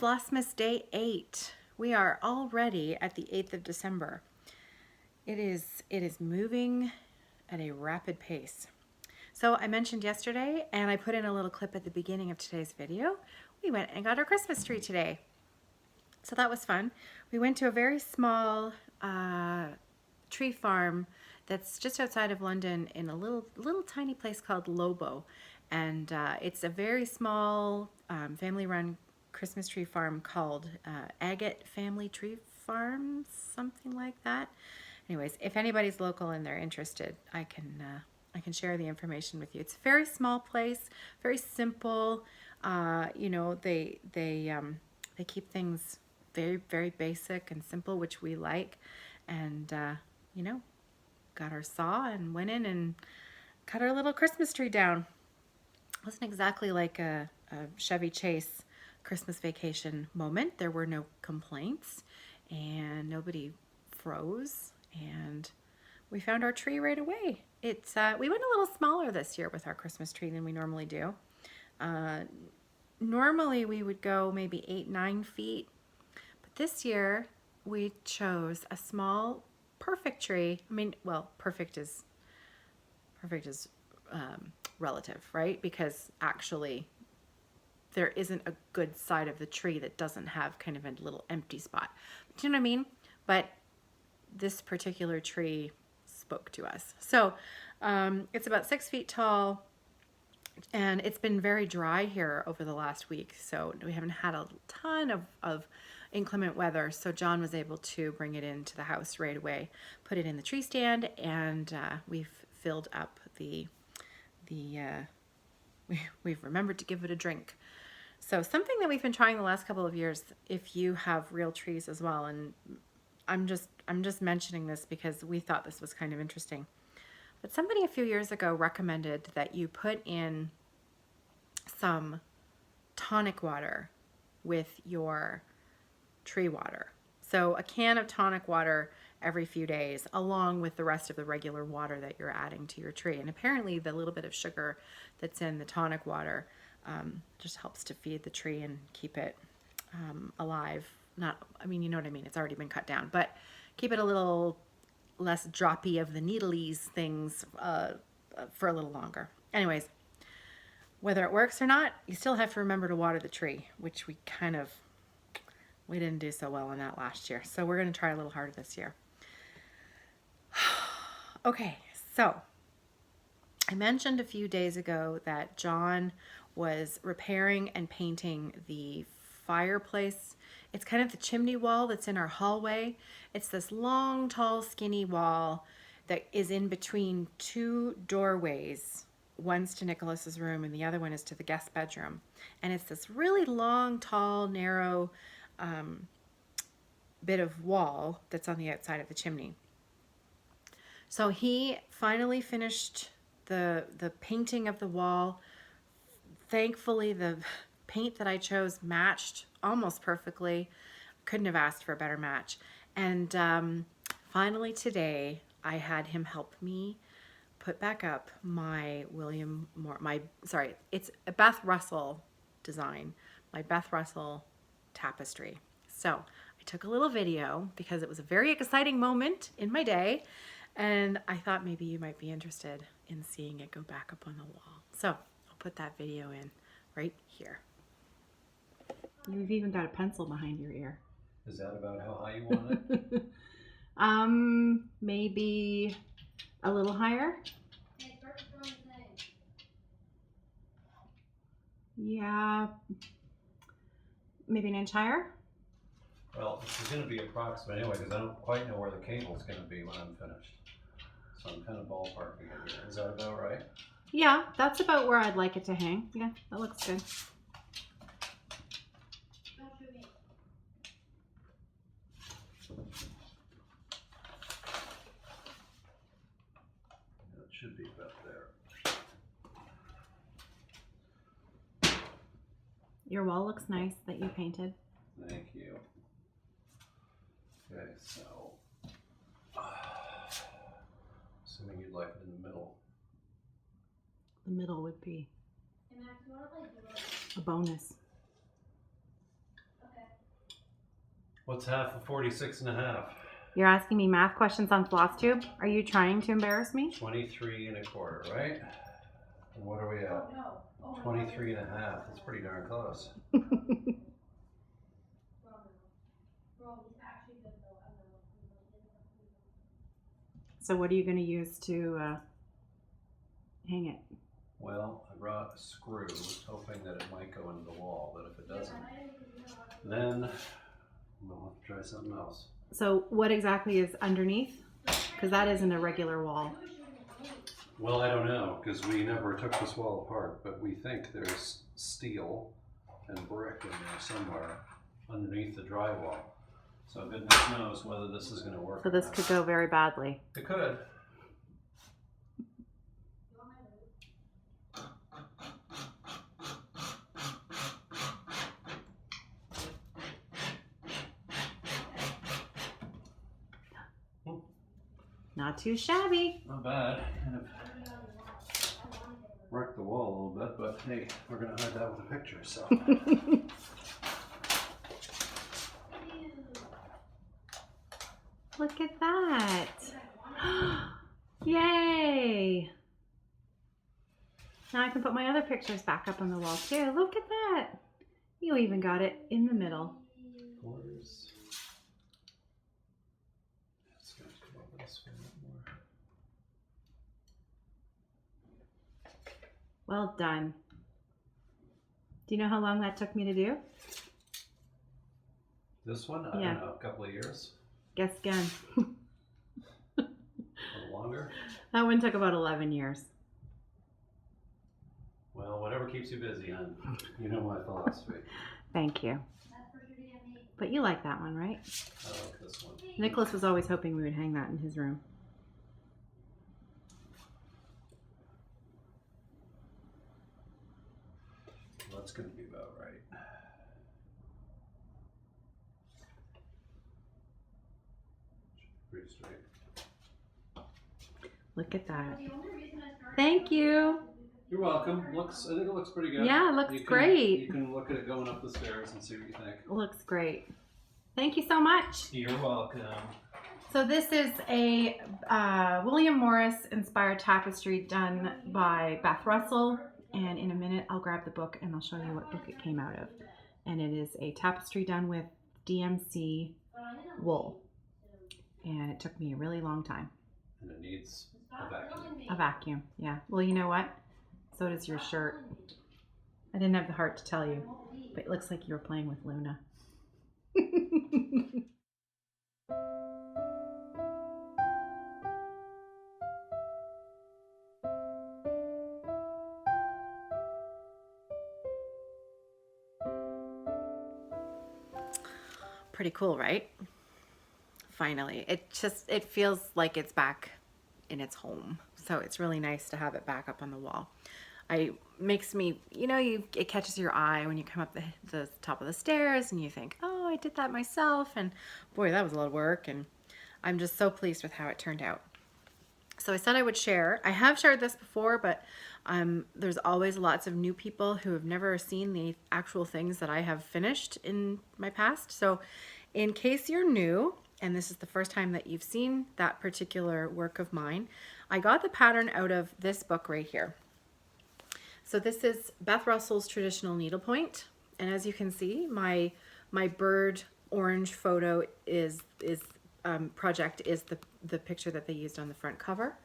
Flossmas Day 8. We are already at the 8th of December. It is moving at a rapid pace. So I mentioned yesterday, and I put in a little clip at the beginning of today's video, we went and got our Christmas tree today. So that was fun. We went to a very small tree farm that's just outside of London in a little tiny place called Lobo. And it's a very small family-run Christmas tree farm called Agate Family Tree Farm, something like that. Anyways, if anybody's local and they're interested, I can share the information with you. It's a very small place, very simple. You know, they keep things very basic and simple, which we like. And you know, got our saw and went in and cut our little Christmas tree down. It wasn't exactly like a Chevy Chase Christmas vacation moment. There were no complaints and nobody froze, and we found our tree right away. It's we went a little smaller this year with our Christmas tree than we normally do. Normally we would go maybe 8-9 feet, but this year we chose a small perfect tree. I mean, well, perfect is relative, right? Because actually there isn't a good side of the tree that doesn't have kind of a little empty spot. Do you know what I mean? But this particular tree spoke to us. So it's about 6 feet tall, and it's been very dry here over the last week. So we haven't had a ton of inclement weather. So John was able to bring it into the house right away, put it in the tree stand, and we've filled up we've remembered to give it a drink. So something that we've been trying the last couple of years, if you have real trees as well, and I'm just mentioning this because we thought this was kind of interesting. But somebody a few years ago recommended that you put in some tonic water with your tree water. So a can of tonic water every few days, along with the rest of the regular water that you're adding to your tree. And apparently the little bit of sugar that's in the tonic water just helps to feed the tree and keep it alive. I mean, you know what I mean, it's already been cut down, but keep it a little less droppy of the needlies things for a little longer. Anyways, whether it works or not, you still have to remember to water the tree, which we didn't do so well on that last year. So we're going to try a little harder this year. Okay, so I mentioned a few days ago that John was repairing and painting the fireplace. It's kind of the chimney wall that's in our hallway. It's this long, tall, skinny wall that is in between two doorways. One's to Nicholas's room and the other one is to the guest bedroom. And it's this really long, tall, narrow bit of wall that's on the outside of the chimney. So he finally finished the painting of the wall. Thankfully, the paint that I chose matched almost perfectly. Couldn't have asked for a better match. And finally today, I had him help me put back up my it's a Beth Russell design, my Beth Russell tapestry. So I took a little video because it was a very exciting moment in my day, and I thought maybe you might be interested in seeing it go back up on the wall. So I'll put that video in right here. You've even got a pencil behind your ear. Is that about how high you want it? Maybe a little higher. Yeah, maybe an inch higher. Well, this is going to be approximate anyway because I don't quite know where the cable's going to be when I'm finished. So I'm kind of ballparking it here. Is that about right? Yeah, that's about where I'd like it to hang. Yeah, that looks good. It should be about there. Your wall looks nice that you painted. Thank you. Okay, so assuming you'd like it in the middle. The middle would be a bonus. Okay. What's half of 46.5? You're asking me math questions on floss tube? Are you trying to embarrass me? 23 1/4, right? And what are we at? 23.5. That's pretty darn close. So what are you going to use to hang it? Well, I brought a screw, hoping that it might go into the wall, but if it doesn't, then we'll have to try something else. So what exactly is underneath? Because that isn't a regular wall. Well, I don't know, because we never took this wall apart, but we think there's steel and brick in there somewhere underneath the drywall. So goodness knows whether this is going to work. So this could go very badly. It could. Not too shabby. Not bad. Kind of wrecked the wall a little bit, but hey, we're going to hide that with a picture, so. Look at that. Yay. Now I can put my other pictures back up on the wall too. Look at that. You even got it in the middle. It's going to come up this way a bit more. Well done. Do you know how long that took me to do? This one? I Yeah. don't know, a couple of years? Guess again. A little longer? That one took about 11 years. Well, whatever keeps you busy, hon. You know my philosophy. Thank you. But you like that one, right? I like this one. Nicholas was always hoping we would hang that in his room. That's going to be about right. Pretty straight. Look at that. Thank you. You're welcome. I think it looks pretty good. Yeah, it looks great. You can look at it going up the stairs and see what you think. Looks great. Thank you so much. You're welcome. So this is a William Morris inspired tapestry done by Beth Russell. And in a minute, I'll grab the book and I'll show you what book it came out of. And it is a tapestry done with DMC wool. And it took me a really long time. And it needs a vacuum. A vacuum, yeah. Well, you know what? So does your shirt. I didn't have the heart to tell you, but it looks like you were playing with Luna. Pretty cool, right? Finally, it feels like it's back in its home. So it's really nice to have it back up on the wall. Makes me, it catches your eye when you come up the top of the stairs and you think, oh, I did that myself. And boy, that was a lot of work. And I'm just so pleased with how it turned out. So I said I would share. I have shared this before, but there's always lots of new people who have never seen the actual things that I have finished in my past. So in case you're new, and this is the first time that you've seen that particular work of mine, I got the pattern out of this book right here. So this is Beth Russell's Traditional Needlepoint. And as you can see, my bird orange photo project is the picture that they used on the front cover.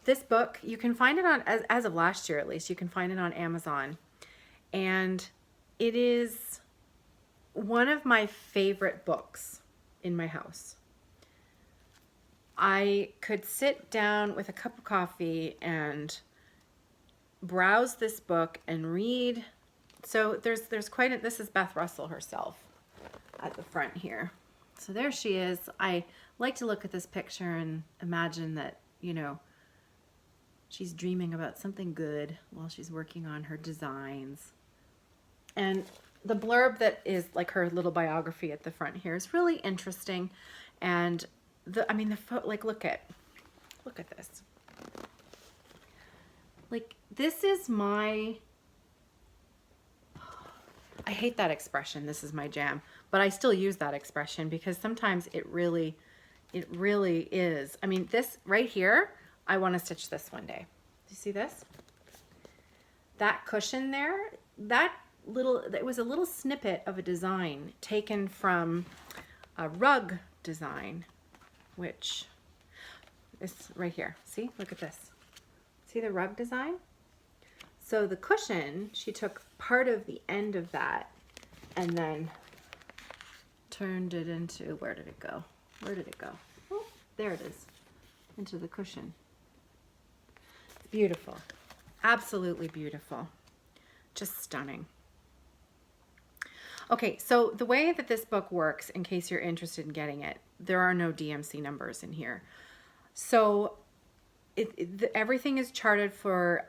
This book, you can find it on, as of last year at least, you can find it on Amazon. And it is one of my favorite books in my house. I could sit down with a cup of coffee and browse this book and read. So there's quite a, this is Beth Russell herself at the front here. So there she is. I like to look at this picture and imagine that, she's dreaming about something good while she's working on her designs. And the blurb that is like her little biography at the front here is really interesting. And look at this. Like, this is I hate that expression, this is my jam, but I still use that expression because sometimes it really is. I mean, this right here, I want to stitch this one day. Do you see this? That cushion there, it was a little snippet of a design taken from a rug design, which is right here. See, look at this. See the rug design? So the cushion, she took part of the end of that and then turned it into, where did it go? Where did it go? Oh, there it is, into the cushion. It's beautiful, absolutely beautiful, just stunning. Okay, so the way that this book works, in case you're interested in getting it, there are no DMC numbers in here. So everything is charted for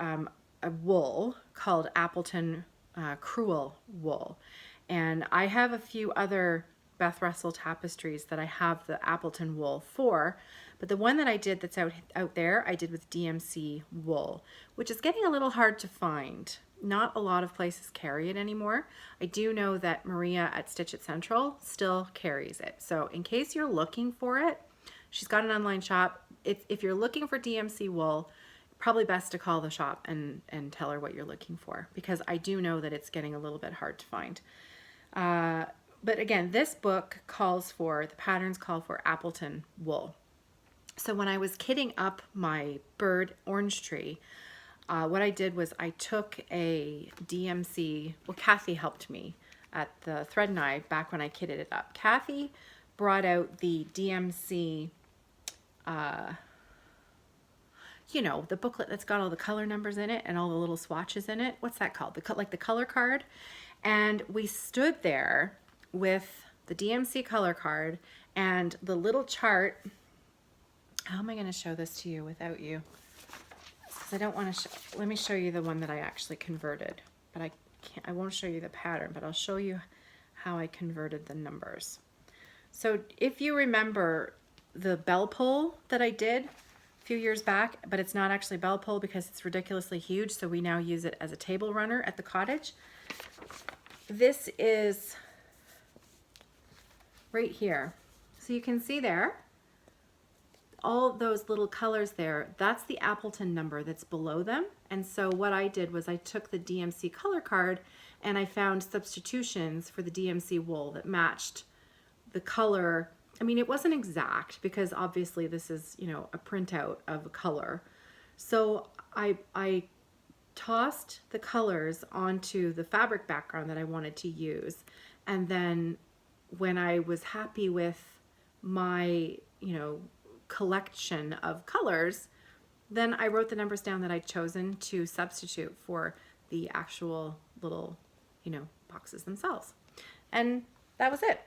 a wool called Appleton Crewel wool. And I have a few other Beth Russell tapestries that I have the Appleton wool for, but the one that I did that's out there, I did with DMC wool, which is getting a little hard to find. Not a lot of places carry it anymore. I do know that Maria at Stitch It Central still carries it. So in case you're looking for it, she's got an online shop. If you're looking for DMC wool, probably best to call the shop and tell her what you're looking for, because I do know that it's getting a little bit hard to find. But again, this book the patterns call for Appleton wool. So when I was kitting up my bird orange tree, what I did was I took a DMC, well, Kathy helped me at the Thread and I back when I kitted it up. Kathy brought out the DMC, you know, the booklet that's got all the color numbers in it and all the little swatches in it. What's that called? Like the color card. And we stood there with the DMC color card and the little chart. How am I going to show this to you without you? Because I don't want to let me show you the one that I actually converted, but I won't show you the pattern, but I'll show you how I converted the numbers. So if you remember the bell pull that I did a few years back, but it's not actually bell pull because it's ridiculously huge, so we now use it as a table runner at the cottage. This is right here. So you can see there, all those little colors there, that's the Appleton number that's below them. And so what I did was I took the DMC color card and I found substitutions for the DMC wool that matched the color. I mean, it wasn't exact because obviously this is, you know, a printout of a color. So I tossed the colors onto the fabric background that I wanted to use. And then when I was happy with my, you know, collection of colors, then I wrote the numbers down that I'd chosen to substitute for the actual little, you know, boxes themselves. And that was it.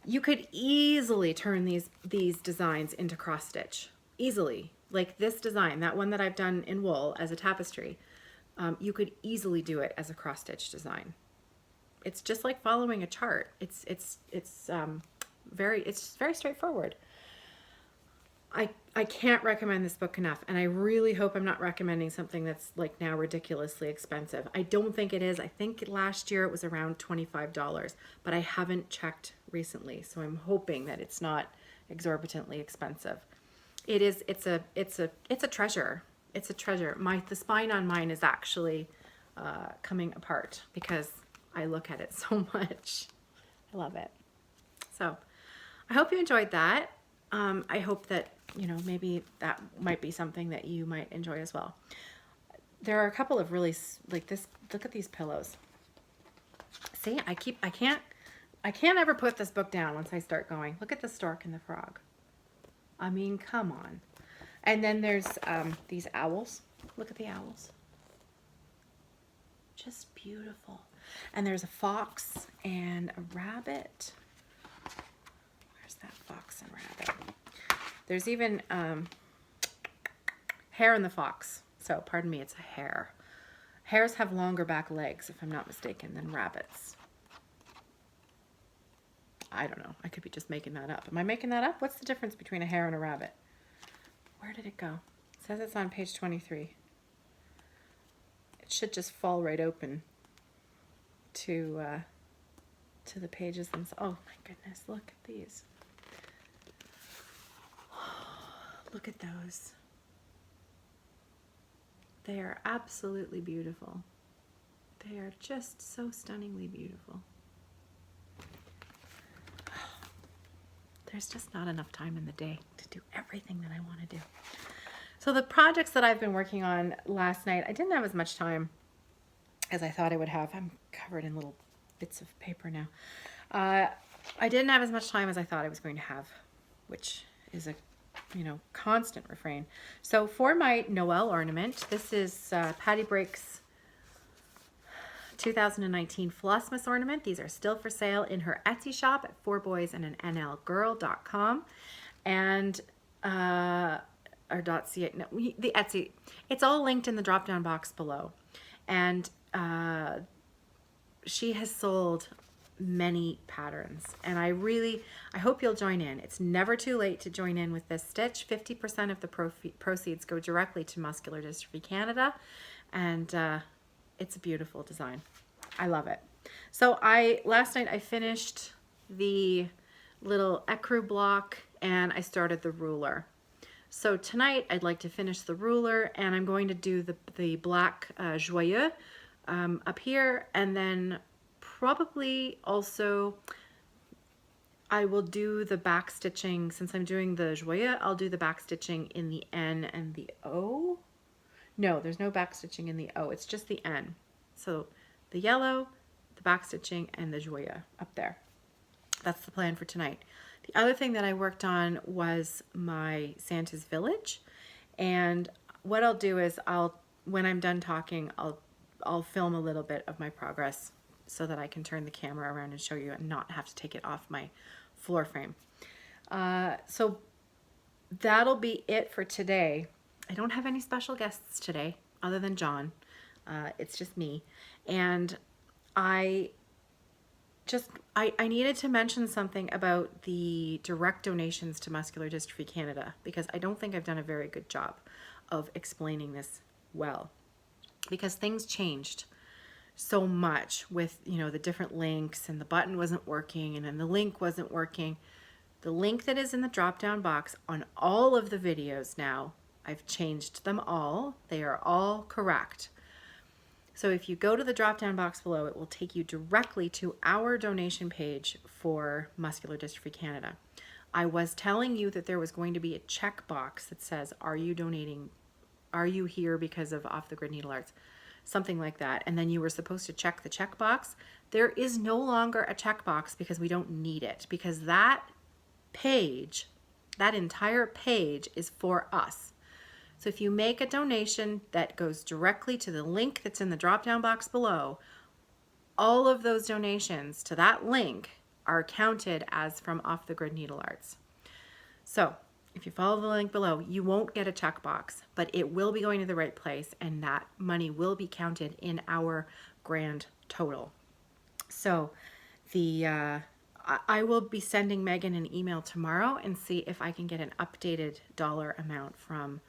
You could easily turn these designs into cross stitch, easily. Like this design, that one that I've done in wool as a tapestry, you could easily do it as a cross stitch design. It's just like following a chart. It's very straightforward. I can't recommend this book enough, and I really hope I'm not recommending something that's like now ridiculously expensive. I don't think it is. I think last year it was around $25, but I haven't checked recently, so I'm hoping that it's not exorbitantly expensive. It is. It's a treasure. It's a treasure. The spine on mine is actually coming apart because I look at it so much. I love it. So I hope you enjoyed that. I hope that, you know, maybe that might be something that you might enjoy as well. There are a couple of really, like this, look at these pillows. See, I can't ever put this book down once I start going. Look at the stork and the frog. I mean, come on. And then there's these owls. Look at the owls. Just beautiful. And there's a fox and a rabbit. Where's that fox and rabbit? There's even hare in the fox. So pardon me, it's a hare. Hares have longer back legs, if I'm not mistaken, than rabbits. I don't know. I could be just making that up. Am I making that up? What's the difference between a hare and a rabbit? Where did it go? It says it's on page 23. It should just fall right open. to the pages themselves. Oh my goodness, look at these. Look at those. They are absolutely beautiful. They are just so stunningly beautiful. There's just not enough time in the day to do everything that I want to do. So the projects that I've been working on last night, I didn't have as much time as I thought I would have. I'm covered in little bits of paper now. I didn't have as much time as I thought I was going to have, which is a constant refrain. So for my Noel ornament, this is Patty Break's 2019 Flossmas ornament. These are still for sale in her Etsy shop at 4boysandanNLgirl.com and or .ca. No, the Etsy. It's all linked in the drop-down box below. And she has sold many patterns, and I hope you'll join in. It's never too late to join in with this stitch. 50% of the proceeds go directly to Muscular Dystrophy Canada, and it's a beautiful design. I love it. So last night I finished the little ecru block and I started the ruler. So tonight I'd like to finish the ruler, and I'm going to do the black joyeux up here, and then probably also I will do the back stitching. Since I'm doing the joyeux, I'll do the back stitching in the N and the O. No, there's no back stitching in the O, it's just the N. So the yellow, the back stitching, and the joyeux up there. That's the plan for tonight. The other thing that I worked on was my Santa's Village, and what I'll do is when I'm done talking, I'll film a little bit of my progress so that I can turn the camera around and show you and not have to take it off my floor frame. So that'll be it for today. I don't have any special guests today other than John. It's just me. And I needed to mention something about the direct donations to Muscular Dystrophy Canada, because I don't think I've done a very good job of explaining this well, because things changed so much with the different links, and the button wasn't working, and then the link wasn't working. The link that is in the drop down box on all of the videos now, I've changed them all. They are all correct. So if you go to the drop down box below, it will take you directly to our donation page for Muscular Dystrophy Canada. I was telling you that there was going to be a checkbox that says, are you donating? Are you here because of Off the Grid Needle Arts? Something like that. And then you were supposed to check the checkbox. There is no longer a checkbox because we don't need it, because that page, that entire page is for us. So if you make a donation that goes directly to the link that's in the drop-down box below, all of those donations to that link are counted as from Off the Grid Needle Arts. So if you follow the link below, you won't get a checkbox, but it will be going to the right place, and that money will be counted in our grand total. So I will be sending Megan an email tomorrow and see if I can get an updated dollar amount from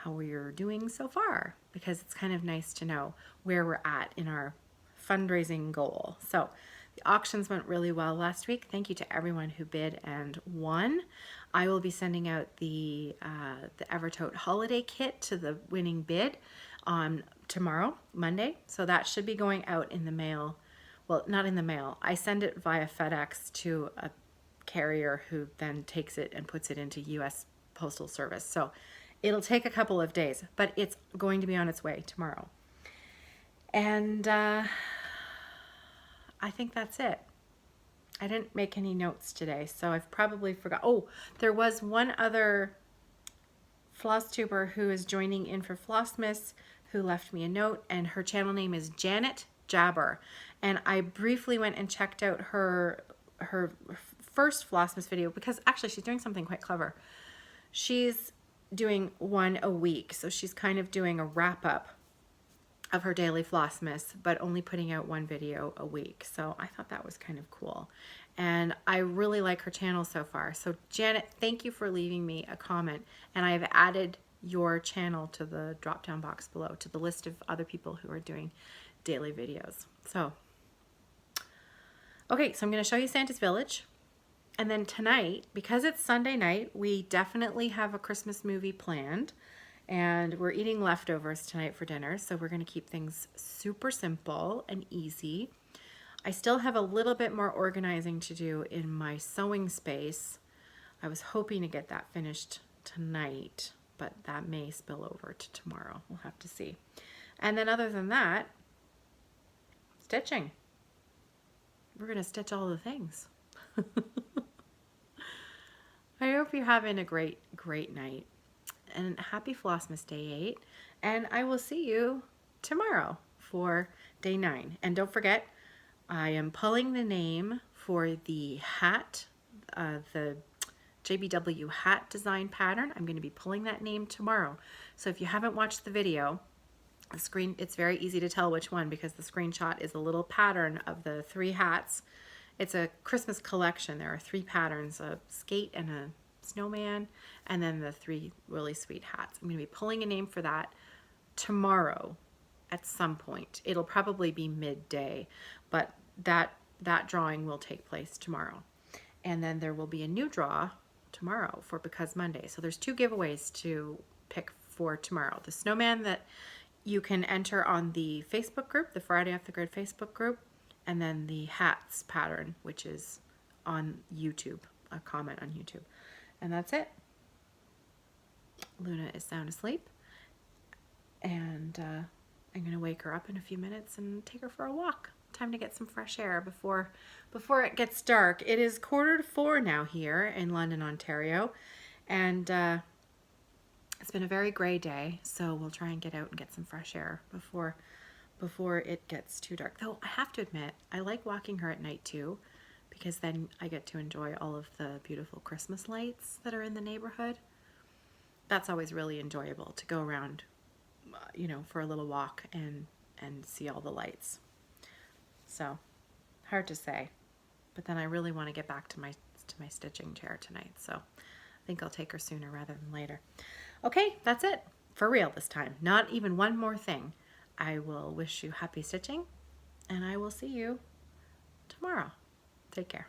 how we're doing so far, because it's kind of nice to know where we're at in our fundraising goal. So the auctions went really well last week. Thank you to everyone who bid and won. I will be sending out the Evertote holiday kit to the winning bid on tomorrow, Monday. So that should be going out in the mail. Well, not in the mail. I send it via FedEx to a carrier who then takes it and puts it into US Postal Service. So it'll take a couple of days, but it's going to be on its way tomorrow. And I think that's it. I didn't make any notes today, so I've probably forgot. Oh, there was one other floss tuber who is joining in for Flossmas who left me a note, and her channel name is Janet Jabber. And I briefly went and checked out her first Flossmas video, because actually she's doing something quite clever. She's doing one a week, so she's kind of doing a wrap-up of her daily Flossmas, but only putting out one video a week. So I thought that was kind of cool, and I really like her channel so far. So Janet, thank you for leaving me a comment, and I have added your channel to the drop down box below, to the list of other people who are doing daily videos. So Okay, so I'm going to show you Santa's Village. And then tonight, because it's Sunday night, we definitely have a Christmas movie planned. And we're eating leftovers tonight for dinner, so we're going to keep things super simple and easy. I still have a little bit more organizing to do in my sewing space. I was hoping to get that finished tonight, but that may spill over to tomorrow. We'll have to see. And then other than that, stitching. We're going to stitch all the things. I hope you're having a great night. And happy Flossmas Day 8. And I will see you tomorrow for Day 9. And don't forget, I am pulling the name for the hat, the JBW hat design pattern. I'm going to be pulling that name tomorrow. So if you haven't watched the video, the screen, it's very easy to tell which one because the screenshot is a little pattern of the 3 hats. It's a Christmas collection. There are 3 patterns, a skate and a snowman, and then the 3 really sweet hats. I'm going to be pulling a name for that tomorrow at some point. It'll probably be midday, but that drawing will take place tomorrow. And then there will be a new draw tomorrow for Because Monday. So there's 2 giveaways to pick for tomorrow. The snowman that you can enter on the Facebook group, the Friday Off the Grid Facebook group, and then the hats pattern, which is on YouTube, a comment on YouTube. And that's it. Luna is sound asleep, and I'm going to wake her up in a few minutes and take her for a walk. Time to get some fresh air before it gets dark. It is 3:45 now here in London, Ontario, and it's been a very gray day, so we'll try and get out and get some fresh air before it gets too dark. Though I have to admit, I like walking her at night too, because then I get to enjoy all of the beautiful Christmas lights that are in the neighborhood. That's always really enjoyable to go around, you know, for a little walk and see all the lights. So, hard to say, but then I really want to get back to my stitching chair tonight, so I think I'll take her sooner rather than later. Okay, that's it. For real this time. Not even one more thing. I will wish you happy stitching, and I will see you tomorrow. Take care.